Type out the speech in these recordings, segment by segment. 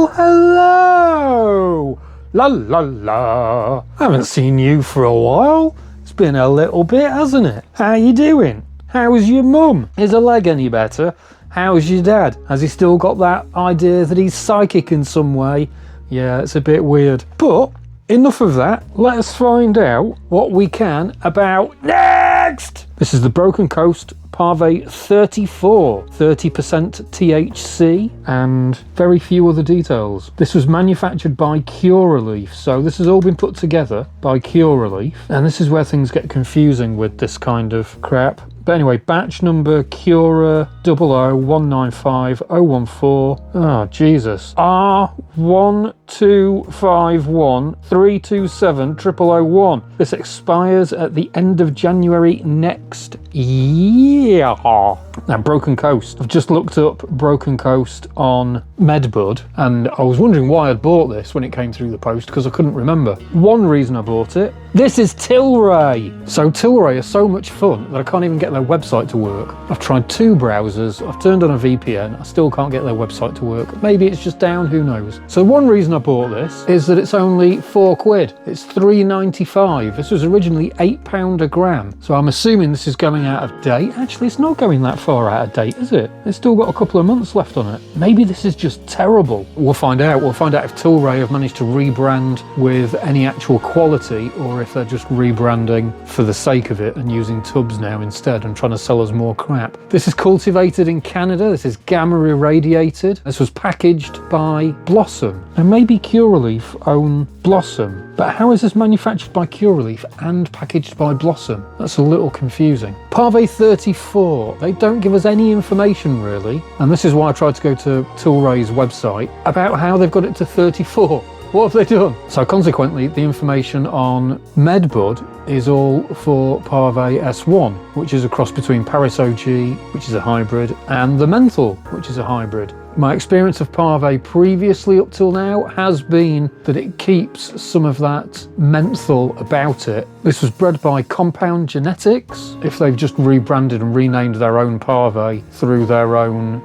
Well, hello! La la la! I haven't seen you for a while. It's been a little bit, hasn't it? How you doing? How's your mum? Is her leg any better? How's your dad? Has he still got that idea that he's psychic in some way? Yeah, it's a bit weird. But enough of that. Let's find out what we can about next! This is the Broken Coast Pave 34, 30% THC, and very few other details. This was manufactured by Curaleaf, so this has all been put together by Curaleaf, and this is where things get confusing with this kind of crap. But anyway, batch number Cura 00195-014. Oh, Jesus. R12513270001. This expires at the end of January next year. Now, Broken Coast. I've just looked up Broken Coast on MedBud, and I was wondering why I'd bought this when it came through the post, because I couldn't remember. One reason I bought it. This is Tilray. So Tilray are so much fun that I can't even get their website to work. I've tried 2 browsers, I've turned on a VPN, I still can't get their website to work. Maybe it's just down, who knows. So one reason I bought this is that it's only £4. It's £3.95. This was originally £8 a gram. So I'm assuming this is going out of date. Actually, it's not going that far out of date, is it? It's still got a couple of months left on it. Maybe this is just terrible. We'll find out. We'll find out if Tilray have managed to rebrand with any actual quality, or if they're just rebranding for the sake of it and using tubs now instead and trying to sell us more crap. This is cultivated in Canada. This is gamma irradiated. This was packaged by Blossom. And maybe Curaleaf own Blossom. But how is this manufactured by Curaleaf and packaged by Blossom? That's a little confusing. Pave 34. They don't give us any information really. And this is why I tried to go to Tilray's website about how they've got it to 34. What have they done? So consequently, the information on MedBud is all for Pave S1, which is a cross between Paris OG, which is a hybrid, and the Menthol, which is a hybrid. My experience of Pave previously up till now has been that it keeps some of that menthol about it. This was bred by Compound Genetics. If they've just rebranded and renamed their own Pave through their own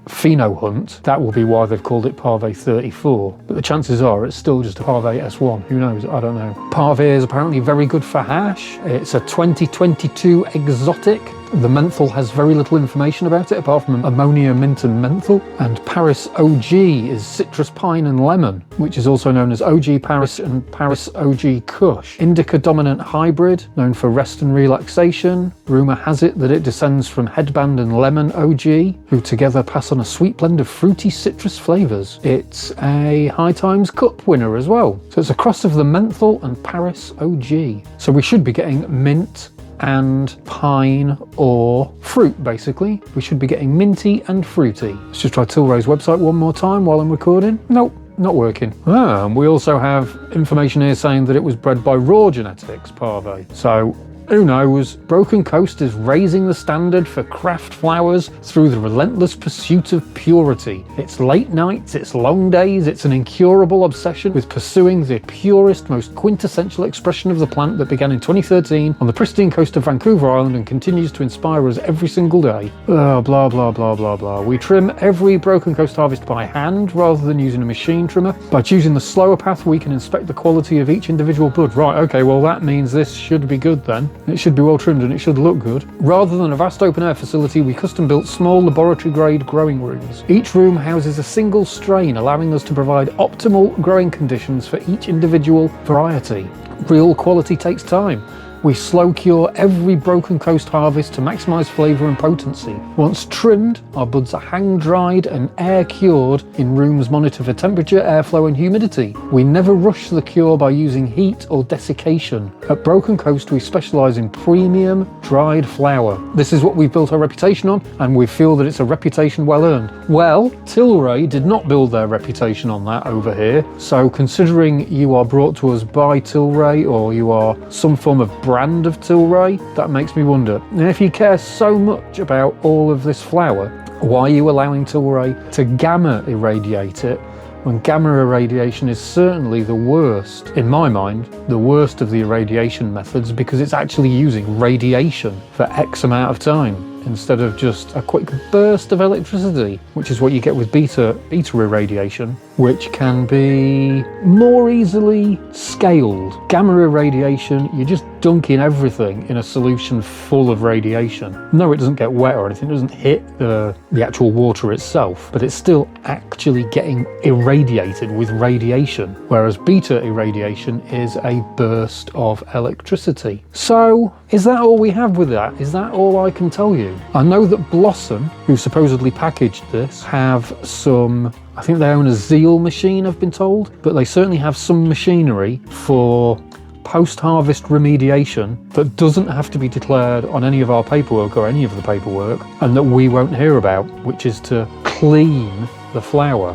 pheno hunt, that will be why they've called it Pave 34. But the chances are it's still just a Pave S1. Who knows? I don't know. Pave is apparently very good for hash. It's a 2022 exotic. The menthol has very little information about it apart from ammonia, mint and menthol. And Paris OG is citrus, pine and lemon, which is also known as OG Paris and Paris OG Kush. Indica dominant hybrid, known for rest and relaxation. Rumour has it that it descends from Headband and Lemon OG, who together pass on a sweet blend of fruity citrus flavours. It's a High Times Cup winner as well. So it's a cross of the menthol and Paris OG. So we should be getting mint and pine or fruit, basically. We should be getting minty and fruity. Let's just try Tilray's website one more time while I'm recording. Nope, not working. And we also have information here saying that it was bred by Raw Genetics, Pave. So who knows? Broken Coast is raising the standard for craft flowers through the relentless pursuit of purity. It's late nights, it's long days, it's an incurable obsession with pursuing the purest, most quintessential expression of the plant that began in 2013 on the pristine coast of Vancouver Island and continues to inspire us every single day. Blah, blah, blah, blah, blah. We trim every Broken Coast harvest by hand rather than using a machine trimmer. By choosing the slower path, we can inspect the quality of each individual bud. Right, okay, well that means this should be good then. It should be well trimmed and it should look good. Rather than a vast open air facility, we custom built small laboratory grade growing rooms. Each room houses a single strain, allowing us to provide optimal growing conditions for each individual variety. Real quality takes time. We slow cure every Broken Coast harvest to maximise flavour and potency. Once trimmed, our buds are hang dried and air cured in rooms monitored for temperature, airflow and humidity. We never rush the cure by using heat or desiccation. At Broken Coast we specialise in premium dried flower. This is what we've built our reputation on, and we feel that it's a reputation well earned. Well, Tilray did not build their reputation on that over here, so considering you are brought to us by Tilray, or you are some form of brand of Tilray, that makes me wonder. And if you care so much about all of this flower, why are you allowing Tilray to gamma irradiate it when gamma irradiation is certainly the worst, in my mind, the worst of the irradiation methods, because it's actually using radiation for X amount of time. instead of just a quick burst of electricity, which is what you get with beta irradiation, which can be more easily scaled. Gamma irradiation, you're just dunking everything in a solution full of radiation. No, it doesn't get wet or anything, it doesn't hit the actual water itself, but it's still actually getting irradiated with radiation, whereas beta irradiation is a burst of electricity. So, is that all we have with that? Is that all I can tell you? I know that Blossom, who supposedly packaged this, have some, I think they own a Zeal machine, I've been told, but they certainly have some machinery for post-harvest remediation that doesn't have to be declared on any of our paperwork or any of the paperwork, and that we won't hear about, which is to clean the flower.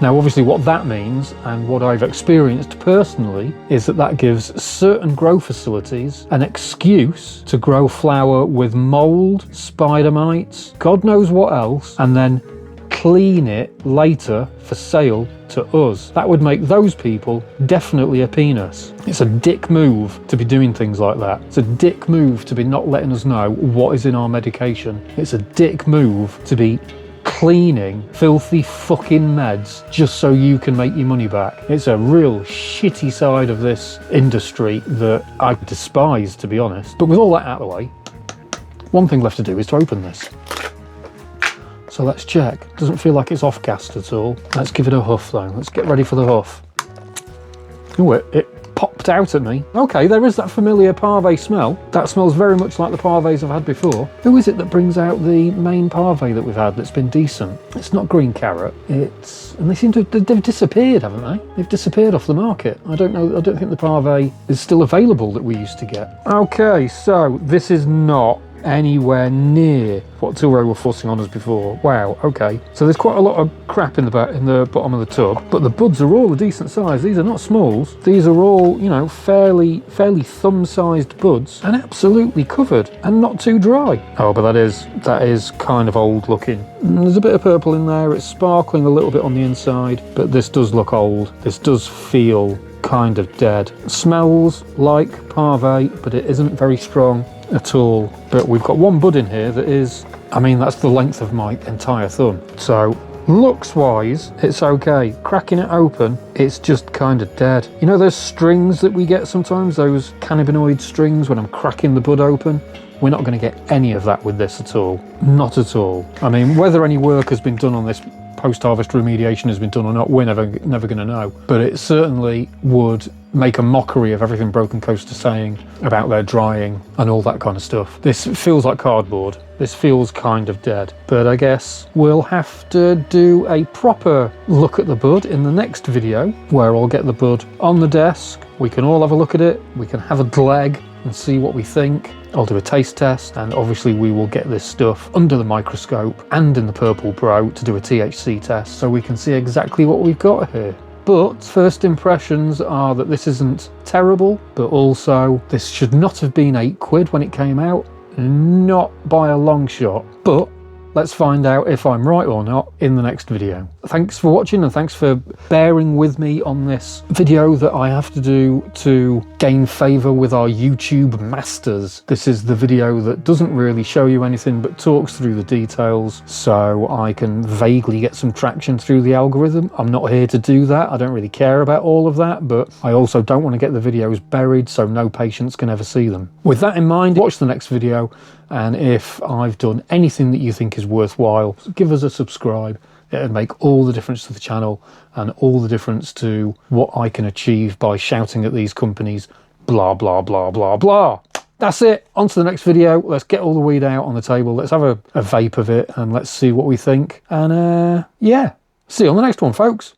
Now, obviously what that means, and what I've experienced personally, is that that gives certain grow facilities an excuse to grow flower with mold, spider mites, God knows what else, and then clean it later for sale to us. That would make those people definitely a penis. It's a dick move to be doing things like that. It's a dick move to be not letting us know what is in our medication. It's a dick move to be cleaning filthy fucking meds just so you can make your money back. It's a real shitty side of this industry that I despise, to be honest. But with all that out of the way, one thing left to do is to open this. So let's check. Doesn't feel like it's off gas at all. Let's give it a huff though. Let's get ready for the huff. Ooh, it popped out at me. Okay, there is that familiar Pave smell. That smells very much like the Paves I've had before. Who is it that brings out the main Pave that we've had that's been decent? It's not Green Carrot. It's... and they seem to... they've disappeared, haven't they? They've disappeared off the market. I don't know. I don't think the Pave is still available that we used to get. Okay, so this is not anywhere near what Tilray were forcing on us before. Wow, okay. So there's quite a lot of crap in the bottom of the tub, but the buds are all a decent size. These are not smalls. These are all, you know, fairly thumb-sized buds and absolutely covered and not too dry. Oh, but that is kind of old looking. There's a bit of purple in there. It's sparkling a little bit on the inside, but this does look old. This does feel kind of dead. Smells like Pave, but it isn't very strong at all. But we've got one bud in here that is, I mean, that's the length of my entire thumb. So looks wise, it's okay. Cracking it open, it's just kind of dead. You know those strings that we get sometimes, those cannabinoid strings when I'm cracking the bud open? We're not going to get any of that with this at all. Not at all. I mean, whether any work has been done on this post-harvest remediation has been done or not, we're never going to know. But it certainly would make a mockery of everything Broken Coast are saying about their drying and all that kind of stuff. This feels like cardboard. This feels kind of dead. But I guess we'll have to do a proper look at the bud in the next video, where I'll get the bud on the desk. We can all have a look at it. We can have a gleg and see what we think. I'll do a taste test, and obviously we will get this stuff under the microscope and in the Purple Pro to do a THC test so we can see exactly what we've got here. But first impressions are that this isn't terrible, but also this should not have been £8 when it came out, not by a long shot. But let's find out if I'm right or not in the next video. Thanks for watching, and thanks for bearing with me on this video that I have to do to gain favour with our YouTube masters. This is the video that doesn't really show you anything but talks through the details so I can vaguely get some traction through the algorithm. I'm not here to do that. I don't really care about all of that, but I also don't want to get the videos buried so no patients can ever see them. With that in mind, watch the next video, and if I've done anything that you think is worthwhile, give us a subscribe. It would make all the difference to the channel and all the difference to what I can achieve by shouting at these companies, blah, blah, blah, blah, blah. That's it. On to the next video. Let's get all the weed out on the table. Let's have a vape of it and let's see what we think. And yeah, see you on the next one, folks.